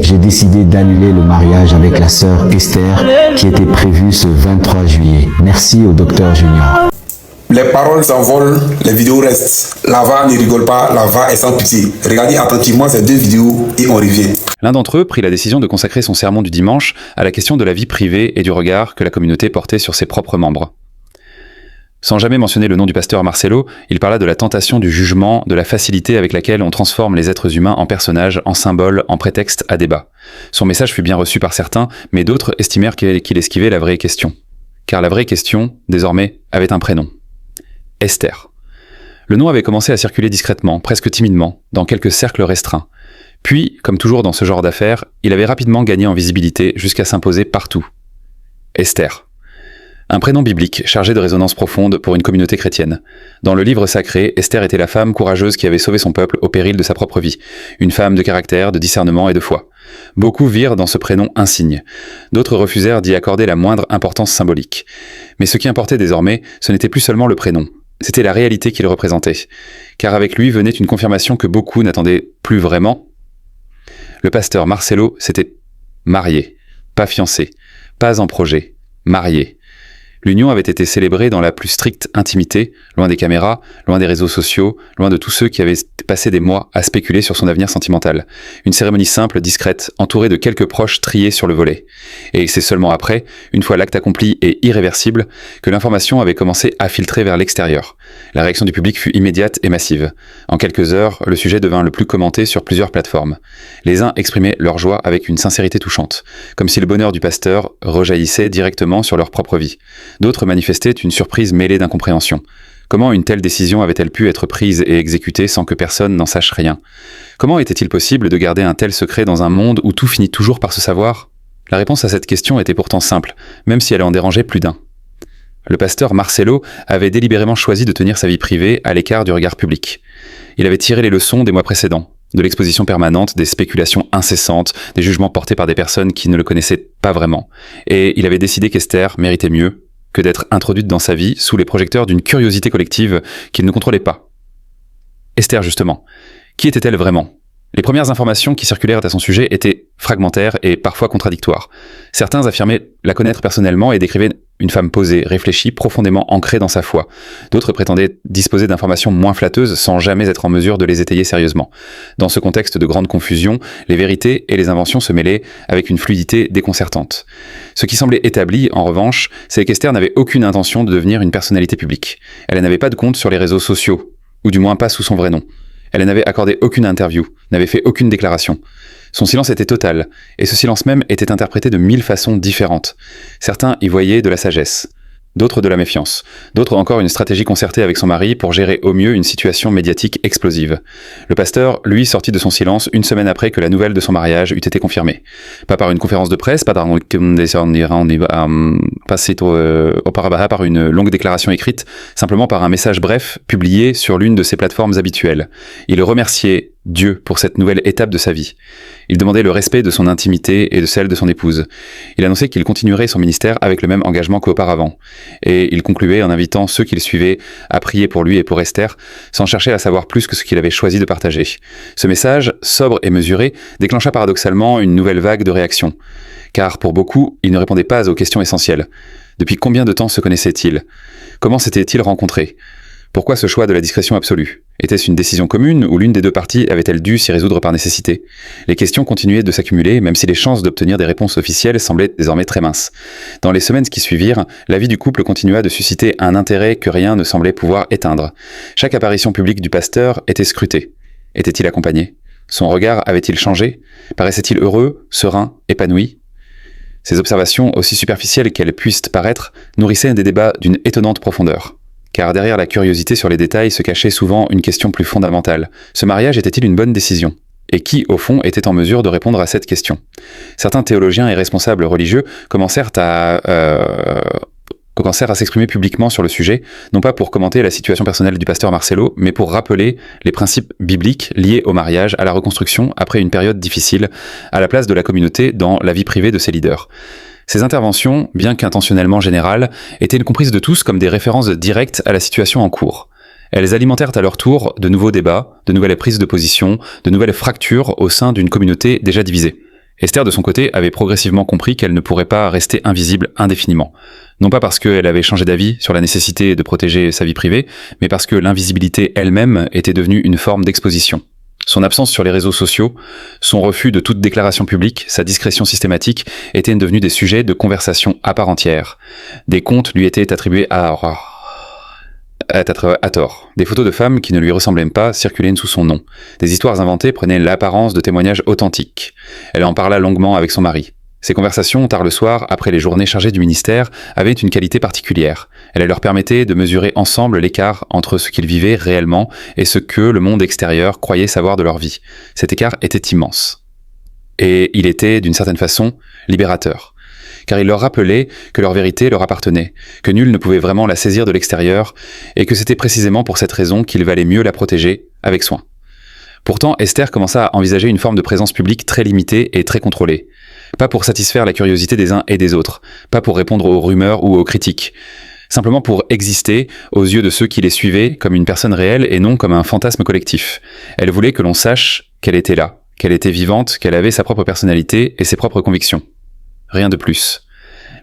j'ai décidé d'annuler le mariage avec la sœur Esther qui était prévu ce 23 juillet. Merci au docteur Junior. Les paroles s'envolent, les vidéos restent. Lava ne rigole pas, Lava est sans pitié. Regardez attentivement ces deux vidéos et on revient. L'un d'entre eux prit la décision de consacrer son sermon du dimanche à la question de la vie privée et du regard que la communauté portait sur ses propres membres. Sans jamais mentionner le nom du pasteur Marcelo, il parla de la tentation du jugement, de la facilité avec laquelle on transforme les êtres humains en personnages, en symboles, en prétextes à débat. Son message fut bien reçu par certains, mais d'autres estimèrent qu'il esquivait la vraie question. Car la vraie question, désormais, avait un prénom. Esther. Le nom avait commencé à circuler discrètement, presque timidement, dans quelques cercles restreints. Puis, comme toujours dans ce genre d'affaires, il avait rapidement gagné en visibilité jusqu'à s'imposer partout. Esther. Un prénom biblique chargé de résonance profonde pour une communauté chrétienne. Dans le livre sacré, Esther était la femme courageuse qui avait sauvé son peuple au péril de sa propre vie. Une femme de caractère, de discernement et de foi. Beaucoup virent dans ce prénom un signe. D'autres refusèrent d'y accorder la moindre importance symbolique. Mais ce qui importait désormais, ce n'était plus seulement le prénom. C'était la réalité qu'il représentait. Car avec lui venait une confirmation que beaucoup n'attendaient plus vraiment. Le pasteur Marcelo s'était marié. Pas fiancé. Pas en projet. Marié. L'union avait été célébrée dans la plus stricte intimité, loin des caméras, loin des réseaux sociaux, loin de tous ceux qui avaient passé des mois à spéculer sur son avenir sentimental. Une cérémonie simple, discrète, entourée de quelques proches triés sur le volet. Et c'est seulement après, une fois l'acte accompli et irréversible, que l'information avait commencé à filtrer vers l'extérieur. La réaction du public fut immédiate et massive. En quelques heures, le sujet devint le plus commenté sur plusieurs plateformes. Les uns exprimaient leur joie avec une sincérité touchante, comme si le bonheur du pasteur rejaillissait directement sur leur propre vie. D'autres manifestaient une surprise mêlée d'incompréhension. Comment une telle décision avait-elle pu être prise et exécutée sans que personne n'en sache rien? Comment était-il possible de garder un tel secret dans un monde où tout finit toujours par se savoir? La réponse à cette question était pourtant simple, même si elle en dérangeait plus d'un. Le pasteur Marcelo avait délibérément choisi de tenir sa vie privée à l'écart du regard public. Il avait tiré les leçons des mois précédents, de l'exposition permanente, des spéculations incessantes, des jugements portés par des personnes qui ne le connaissaient pas vraiment. Et il avait décidé qu'Esther méritait mieux que d'être introduite dans sa vie sous les projecteurs d'une curiosité collective qu'il ne contrôlait pas. Esther, justement. Qui était-elle vraiment? Les premières informations qui circulèrent à son sujet étaient fragmentaires et parfois contradictoires. Certains affirmaient la connaître personnellement et décrivaient une femme posée, réfléchie, profondément ancrée dans sa foi. D'autres prétendaient disposer d'informations moins flatteuses sans jamais être en mesure de les étayer sérieusement. Dans ce contexte de grande confusion, les vérités et les inventions se mêlaient avec une fluidité déconcertante. Ce qui semblait établi, en revanche, c'est qu'Esther n'avait aucune intention de devenir une personnalité publique. Elle n'avait pas de compte sur les réseaux sociaux, ou du moins pas sous son vrai nom. Elle n'avait accordé aucune interview, n'avait fait aucune déclaration. Son silence était total, et ce silence même était interprété de 1000 façons différentes. Certains y voyaient de la sagesse, d'autres de la méfiance, d'autres encore une stratégie concertée avec son mari pour gérer au mieux une situation médiatique explosive. Le pasteur, lui, sortit de son silence une semaine après que la nouvelle de son mariage eût été confirmée. Pas par une conférence de presse, pas par une longue déclaration écrite, simplement par un message bref publié sur l'une de ses plateformes habituelles. Il remerciait Dieu pour cette nouvelle étape de sa vie. Il demandait le respect de son intimité et de celle de son épouse. Il annonçait qu'il continuerait son ministère avec le même engagement qu'auparavant. Et il concluait en invitant ceux qui le suivaient à prier pour lui et pour Esther, sans chercher à savoir plus que ce qu'il avait choisi de partager. Ce message, sobre et mesuré, déclencha paradoxalement une nouvelle vague de réactions. Car pour beaucoup, il ne répondait pas aux questions essentielles. Depuis combien de temps se connaissaient-ils? Comment s'étaient-ils rencontrés? Pourquoi ce choix de la discrétion absolue? Était-ce une décision commune ou l'une des deux parties avait-elle dû s'y résoudre par nécessité? Les questions continuaient de s'accumuler, même si les chances d'obtenir des réponses officielles semblaient désormais très minces. Dans les semaines qui suivirent, la vie du couple continua de susciter un intérêt que rien ne semblait pouvoir éteindre. Chaque apparition publique du pasteur était scrutée. Était-il accompagné? Son regard avait-il changé? Paraissait-il heureux, serein, épanoui? Ces observations, aussi superficielles qu'elles puissent paraître, nourrissaient des débats d'une étonnante profondeur. Car derrière la curiosité sur les détails se cachait souvent une question plus fondamentale. Ce mariage était-il une bonne décision? Et qui, au fond, était en mesure de répondre à cette question? Certains théologiens et responsables religieux commencèrent à s'exprimer publiquement sur le sujet, non pas pour commenter la situation personnelle du pasteur Marcelo, mais pour rappeler les principes bibliques liés au mariage, à la reconstruction après une période difficile, à la place de la communauté dans la vie privée de ses leaders. Ces interventions, bien qu'intentionnellement générales, étaient comprises de tous comme des références directes à la situation en cours. Elles alimentèrent à leur tour de nouveaux débats, de nouvelles prises de position, de nouvelles fractures au sein d'une communauté déjà divisée. Esther, de son côté, avait progressivement compris qu'elle ne pourrait pas rester invisible indéfiniment. Non pas parce qu'elle avait changé d'avis sur la nécessité de protéger sa vie privée, mais parce que l'invisibilité elle-même était devenue une forme d'exposition. Son absence sur les réseaux sociaux, son refus de toute déclaration publique, sa discrétion systématique étaient devenus des sujets de conversation à part entière. Des comptes lui étaient attribués à tort. Des photos de femmes qui ne lui ressemblaient pas circulaient sous son nom. Des histoires inventées prenaient l'apparence de témoignages authentiques. Elle en parla longuement avec son mari. Ces conversations, tard le soir, après les journées chargées du ministère, avaient une qualité particulière. Elle leur permettait de mesurer ensemble l'écart entre ce qu'ils vivaient réellement et ce que le monde extérieur croyait savoir de leur vie. Cet écart était immense. Et il était, d'une certaine façon, libérateur. Car il leur rappelait que leur vérité leur appartenait, que nul ne pouvait vraiment la saisir de l'extérieur, et que c'était précisément pour cette raison qu'il valait mieux la protéger avec soin. Pourtant, Esther commença à envisager une forme de présence publique très limitée et très contrôlée. Pas pour satisfaire la curiosité des uns et des autres, pas pour répondre aux rumeurs ou aux critiques, simplement pour exister aux yeux de ceux qui les suivaient comme une personne réelle et non comme un fantasme collectif. Elle voulait que l'on sache qu'elle était là, qu'elle était vivante, qu'elle avait sa propre personnalité et ses propres convictions. Rien de plus.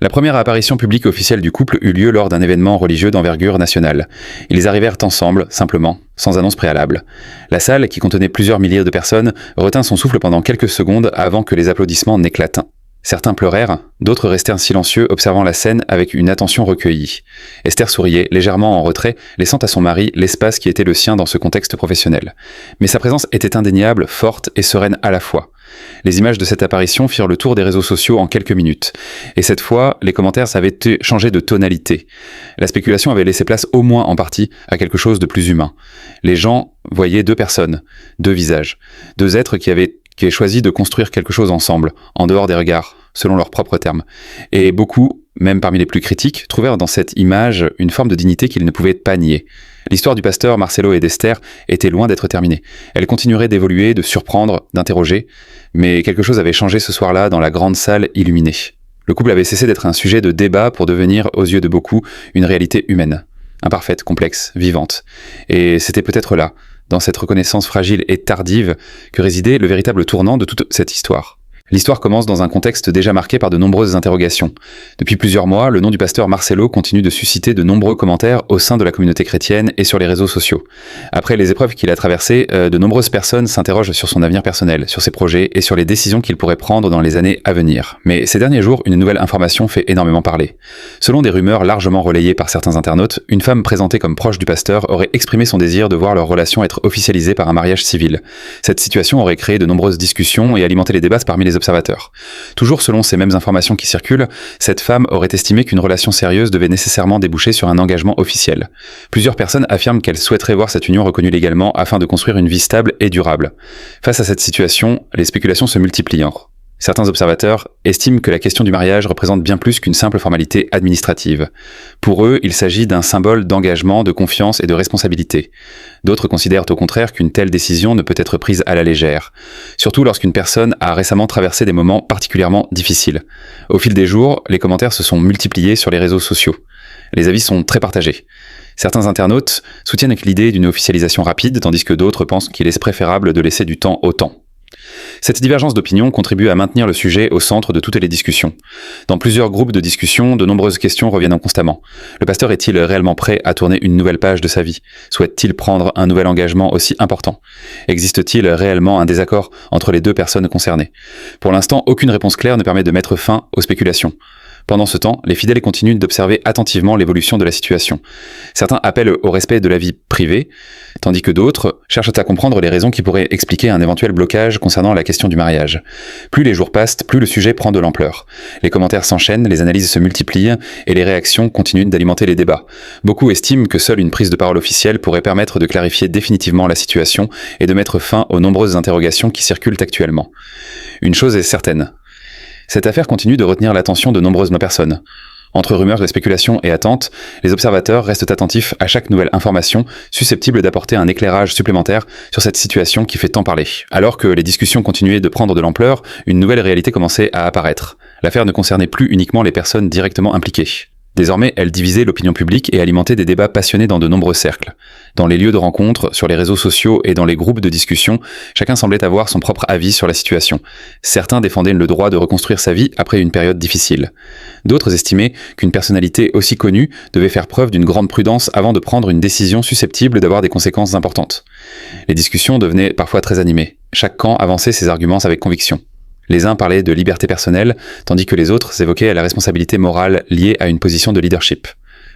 La première apparition publique officielle du couple eut lieu lors d'un événement religieux d'envergure nationale. Ils arrivèrent ensemble, simplement, sans annonce préalable. La salle, qui contenait plusieurs milliers de personnes, retint son souffle pendant quelques secondes avant que les applaudissements n'éclatent. Certains pleurèrent, d'autres restèrent silencieux, observant la scène avec une attention recueillie. Esther souriait, légèrement en retrait, laissant à son mari l'espace qui était le sien dans ce contexte professionnel. Mais sa présence était indéniable, forte et sereine à la fois. Les images de cette apparition firent le tour des réseaux sociaux en quelques minutes. Et cette fois, les commentaires avaient changé de tonalité. La spéculation avait laissé place au moins en partie à quelque chose de plus humain. Les gens voyaient deux personnes, deux visages, deux êtres qui avaient choisi de construire quelque chose ensemble, en dehors des regards, selon leurs propres termes. Et beaucoup, même parmi les plus critiques, trouvèrent dans cette image une forme de dignité qu'ils ne pouvaient pas nier. L'histoire du pasteur Marcelo et d'Esther était loin d'être terminée. Elle continuerait d'évoluer, de surprendre, d'interroger, mais quelque chose avait changé ce soir-là dans la grande salle illuminée. Le couple avait cessé d'être un sujet de débat pour devenir, aux yeux de beaucoup, une réalité humaine, imparfaite, complexe, vivante. Et c'était peut-être là, dans cette reconnaissance fragile et tardive, que résidait le véritable tournant de toute cette histoire. L'histoire commence dans un contexte déjà marqué par de nombreuses interrogations. Depuis plusieurs mois, le nom du pasteur Marcelo continue de susciter de nombreux commentaires au sein de la communauté chrétienne et sur les réseaux sociaux. Après les épreuves qu'il a traversées, de nombreuses personnes s'interrogent sur son avenir personnel, sur ses projets et sur les décisions qu'il pourrait prendre dans les années à venir. Mais ces derniers jours, une nouvelle information fait énormément parler. Selon des rumeurs largement relayées par certains internautes, une femme présentée comme proche du pasteur aurait exprimé son désir de voir leur relation être officialisée par un mariage civil. Cette situation aurait créé de nombreuses discussions et alimenté les débats parmi les observateurs. Toujours selon ces mêmes informations qui circulent, cette femme aurait estimé qu'une relation sérieuse devait nécessairement déboucher sur un engagement officiel. Plusieurs personnes affirment qu'elles souhaiteraient voir cette union reconnue légalement afin de construire une vie stable et durable. Face à cette situation, les spéculations se multiplient. Certains observateurs estiment que la question du mariage représente bien plus qu'une simple formalité administrative. Pour eux, il s'agit d'un symbole d'engagement, de confiance et de responsabilité. D'autres considèrent au contraire qu'une telle décision ne peut être prise à la légère, surtout lorsqu'une personne a récemment traversé des moments particulièrement difficiles. Au fil des jours, les commentaires se sont multipliés sur les réseaux sociaux. Les avis sont très partagés. Certains internautes soutiennent l'idée d'une officialisation rapide, tandis que d'autres pensent qu'il est préférable de laisser du temps au temps. Cette divergence d'opinion contribue à maintenir le sujet au centre de toutes les discussions. Dans plusieurs groupes de discussion, de nombreuses questions reviennent constamment. Le pasteur est-il réellement prêt à tourner une nouvelle page de sa vie? Souhaite-t-il prendre un nouvel engagement aussi important? Existe-t-il réellement un désaccord entre les deux personnes concernées? Pour l'instant, aucune réponse claire ne permet de mettre fin aux spéculations. Pendant ce temps, les fidèles continuent d'observer attentivement l'évolution de la situation. Certains appellent au respect de la vie privée, tandis que d'autres cherchent à comprendre les raisons qui pourraient expliquer un éventuel blocage concernant la question du mariage. Plus les jours passent, plus le sujet prend de l'ampleur. Les commentaires s'enchaînent, les analyses se multiplient et les réactions continuent d'alimenter les débats. Beaucoup estiment que seule une prise de parole officielle pourrait permettre de clarifier définitivement la situation et de mettre fin aux nombreuses interrogations qui circulent actuellement. Une chose est certaine. Cette affaire continue de retenir l'attention de nombreuses personnes. Entre rumeurs et spéculations et attentes, les observateurs restent attentifs à chaque nouvelle information susceptible d'apporter un éclairage supplémentaire sur cette situation qui fait tant parler. Alors que les discussions continuaient de prendre de l'ampleur, une nouvelle réalité commençait à apparaître. L'affaire ne concernait plus uniquement les personnes directement impliquées. Désormais, elle divisait l'opinion publique et alimentait des débats passionnés dans de nombreux cercles. Dans les lieux de rencontre, sur les réseaux sociaux et dans les groupes de discussion, chacun semblait avoir son propre avis sur la situation. Certains défendaient le droit de reconstruire sa vie après une période difficile. D'autres estimaient qu'une personnalité aussi connue devait faire preuve d'une grande prudence avant de prendre une décision susceptible d'avoir des conséquences importantes. Les discussions devenaient parfois très animées. Chaque camp avançait ses arguments avec conviction. Les uns parlaient de liberté personnelle, tandis que les autres évoquaient la responsabilité morale liée à une position de leadership.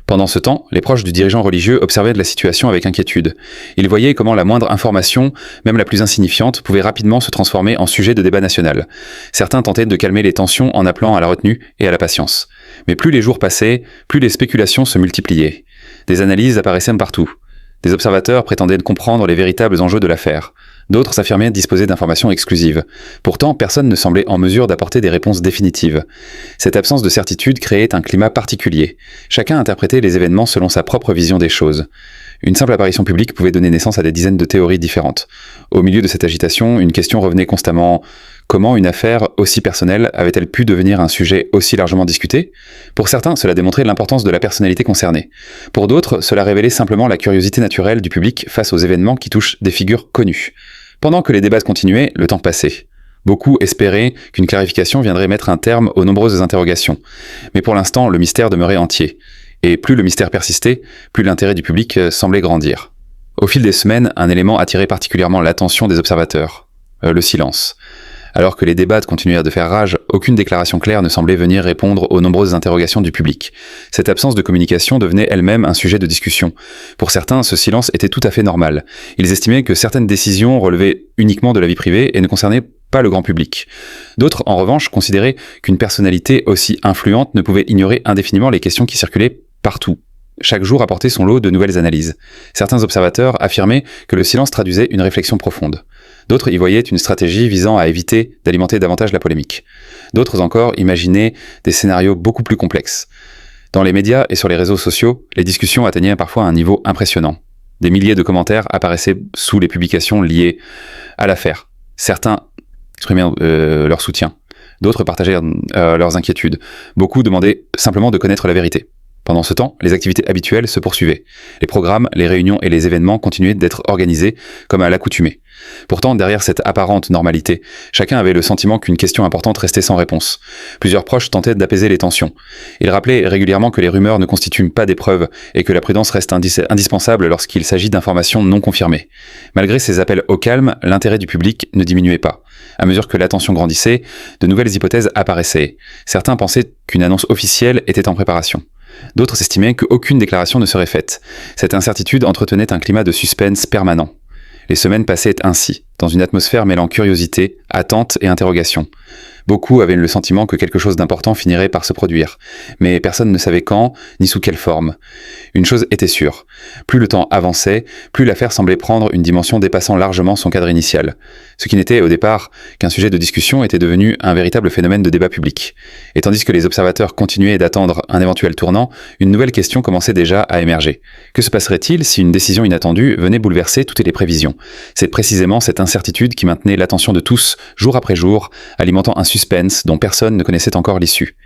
Pendant ce temps, les proches du dirigeant religieux observaient de la situation avec inquiétude. Ils voyaient comment la moindre information, même la plus insignifiante, pouvait rapidement se transformer en sujet de débat national. Certains tentaient de calmer les tensions en appelant à la retenue et à la patience. Mais plus les jours passaient, plus les spéculations se multipliaient. Des analyses apparaissaient partout. Des observateurs prétendaient comprendre les véritables enjeux de l'affaire. D'autres s'affirmaient disposer d'informations exclusives. Pourtant, personne ne semblait en mesure d'apporter des réponses définitives. Cette absence de certitude créait un climat particulier. Chacun interprétait les événements selon sa propre vision des choses. Une simple apparition publique pouvait donner naissance à des dizaines de théories différentes. Au milieu de cette agitation, une question revenait constamment. Comment une affaire aussi personnelle avait-elle pu devenir un sujet aussi largement discuté ? Pour certains, cela démontrait l'importance de la personnalité concernée. Pour d'autres, cela révélait simplement la curiosité naturelle du public face aux événements qui touchent des figures connues. Pendant que les débats continuaient, le temps passait. Beaucoup espéraient qu'une clarification viendrait mettre un terme aux nombreuses interrogations. Mais pour l'instant, le mystère demeurait entier. Et plus le mystère persistait, plus l'intérêt du public semblait grandir. Au fil des semaines, un élément attirait particulièrement l'attention des observateurs. Le silence. Alors que les débats continuèrent de faire rage, aucune déclaration claire ne semblait venir répondre aux nombreuses interrogations du public. Cette absence de communication devenait elle-même un sujet de discussion. Pour certains, ce silence était tout à fait normal. Ils estimaient que certaines décisions relevaient uniquement de la vie privée et ne concernaient pas le grand public. D'autres, en revanche, considéraient qu'une personnalité aussi influente ne pouvait ignorer indéfiniment les questions qui circulaient partout. Chaque jour apportait son lot de nouvelles analyses. Certains observateurs affirmaient que le silence traduisait une réflexion profonde. D'autres y voyaient une stratégie visant à éviter d'alimenter davantage la polémique. D'autres encore imaginaient des scénarios beaucoup plus complexes. Dans les médias et sur les réseaux sociaux, les discussions atteignaient parfois un niveau impressionnant. Des milliers de commentaires apparaissaient sous les publications liées à l'affaire. Certains exprimaient leur soutien. D'autres partageaient leurs inquiétudes. Beaucoup demandaient simplement de connaître la vérité. Pendant ce temps, les activités habituelles se poursuivaient. Les programmes, les réunions et les événements continuaient d'être organisés comme à l'accoutumée. Pourtant, derrière cette apparente normalité, chacun avait le sentiment qu'une question importante restait sans réponse. Plusieurs proches tentaient d'apaiser les tensions. Ils rappelaient régulièrement que les rumeurs ne constituent pas des preuves et que la prudence reste indispensable lorsqu'il s'agit d'informations non confirmées. Malgré ces appels au calme, l'intérêt du public ne diminuait pas. À mesure que l'attention grandissait, de nouvelles hypothèses apparaissaient. Certains pensaient qu'une annonce officielle était en préparation. D'autres estimaient qu'aucune déclaration ne serait faite. Cette incertitude entretenait un climat de suspense permanent. Les semaines passaient ainsi, dans une atmosphère mêlant curiosité, attente et interrogation. Beaucoup avaient le sentiment que quelque chose d'important finirait par se produire, mais personne ne savait quand, ni sous quelle forme. Une chose était sûre, plus le temps avançait, plus l'affaire semblait prendre une dimension dépassant largement son cadre initial. Ce qui n'était au départ qu'un sujet de discussion était devenu un véritable phénomène de débat public. Et tandis que les observateurs continuaient d'attendre un éventuel tournant, une nouvelle question commençait déjà à émerger. Que se passerait-il si une décision inattendue venait bouleverser toutes les prévisions ? C'est précisément cette incertitude qui maintenait l'attention de tous, jour après jour, alimentant un suspense dont personne ne connaissait encore l'issue.